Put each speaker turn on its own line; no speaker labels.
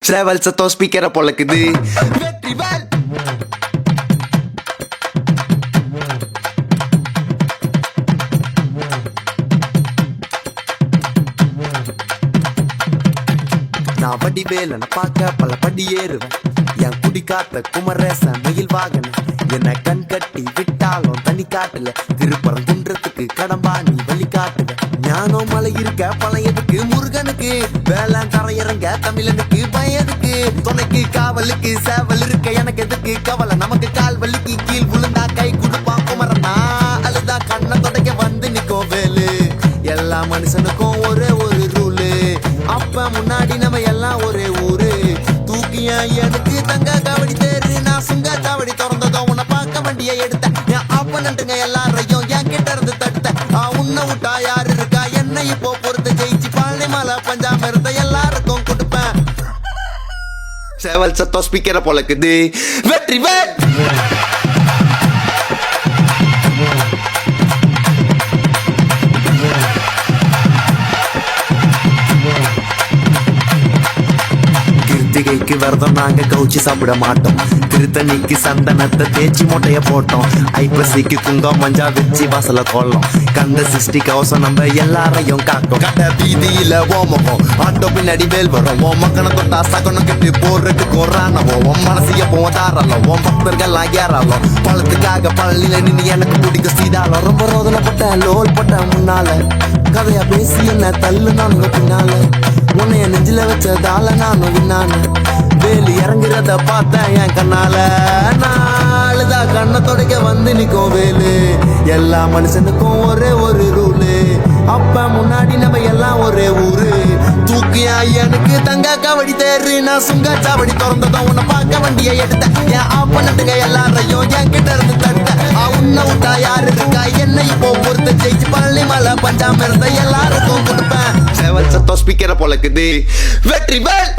Travel satu speaker apa lagi di Vetrival. நான் வடி வேலன பார்க்க பல படி ஏறுவேன் என் குடி காத்த குமரேசன் மயில் வாகன என்ன கண் கட்டி விட்டாலும் தனி காட்டுல திருப்பரங்குன்றத்துக்கு கடம்பா நீ வழி காட்டுவேன் ஞானம் மலை இருக்க பழையதுக்கு முருகனுக்கு வேளாண் கரையிறங்க தமிழனுக்கு பயதுக்கு துணைக்கு காவலுக்கு சேவல் இருக்க எனக்கு எதுக்கு கவலை நமக்கு கால் வலிக்கு கீழ் விழுந்தா கை கொடுப்பான் குமரனா அழுதா கண்ணை தொடக்க வந்து நிக்கோ வேலு எல்லா மனுஷனுக்கும் ஒரே ஒரு ரூலு அப்ப முன்னாடி நம்ம எல்லாம் ஒரே ஊரு தூக்கியா எனக்கு தங்க காவடி தேரு நான் சுங்க காவடி திறந்ததோ உன்னை பார்க்க வண்டியை எடுத்தேன் என் அப்பனண்டுங்க எல்லாரையும் என் கிட்ட இருந்து தடுத்தேன் உன்னை விட்டா யாரு இருக்கா என்ன இப்போ பொறுத்து ஜெயிச்சு பழனி மலை பஞ்சாம இருந்த எல்லாருக்கும் கொடுப்பேன் சேவல் சத்தம் ஸ்பீக்கரை போலக்குது வெற்றிவேல். கிருத்திகைக்கு விரதம் நாங்க கவுச்சி சாப்பிட மாட்டோம் திருத்தணிக்கு சந்தனத்தை தேய்ச்சி மொட்டைய போட்டோம் ஐப்பசிக்கு குங்கம் மஞ்சா வச்சு வாசல கொள்ளோம் கந்த சிருஷ்டி கவசம் நம்ம எல்லாரையும் காக்கும் கட்ட வீதியில ஓமகம் ஆட்டோ பின்னாடி வேல் வரும் ஓ மக்கனை தொட்டா சகனம் கட்டு போறதுக்கு கொறானவோ உன் மனசிய போதாரலாம் உன் பக்தர்கள் ஏறாலும் பழத்துக்காக பழனில நின்று எனக்கு பிடிக்க சீதாலும் ரொம்ப ரோதனைப்பட்ட லோல் பட்ட முன்னால கதையா பேசி என்ன தள்ளு நானுங்க பின்னால உன்னைய நெஞ்சில வச்சதால நானும் விண்ணான வேலி இறங்குறத பார்த்தேன் என் கண்ணால நாளுதா கண்ணை தொடக்க வந்து நிக்கோ வேலு எல்லா மனுஷனுக்கும் ஒரே ஒரு ரூலு அப்ப முன்னாடி நம்ம எல்லாம் ஒரே ஊரு தூக்கியா எனக்கு தங்க காவடி தேரு நான் சுங்க சாவடி திறந்ததும் உன்னை பார்க்க வண்டியை எடுத்தேன் என் அப்பனட்டுங்க எல்லாரையும் என் கிட்ட இருந்து தடுத்தேன் உன்னை விட்டா யாரு இருக்கா என்ன இப்போ பொறுத்த ஜெயிச்சு பழனி மலை பஞ்சாம இருந்த எல்லாருக்கும் கொடுப்பேன் சேவல் சத்தம் ஸ்பீக்கரை போலக்குது வெற்றிவேல்.